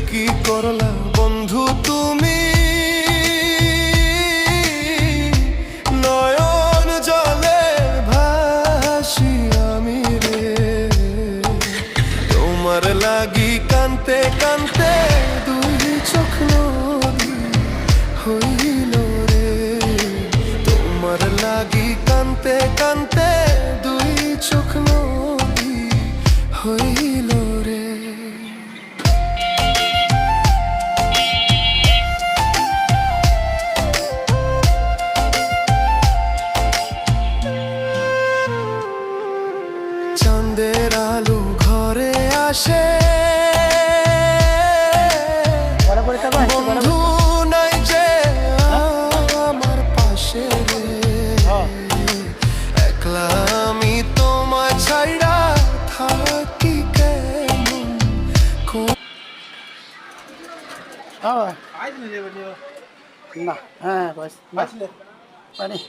কি করলা বন্ধু তুমি, নয়ন জলে ভাসি আমি রে। তোমার লাগি কানতে কানতে দুই চোখ নদী হইল রে। তোমার লাগি কানতে কানতে দুই চোখ নদী হইল রে। চাঁদের আলো ঘরে আসে, বন্ধু নাই যে আমার পাশে রে। একলা আমি তোমায় ছাইড়া থাকি কেমন না, হ্যাঁ বাস পানি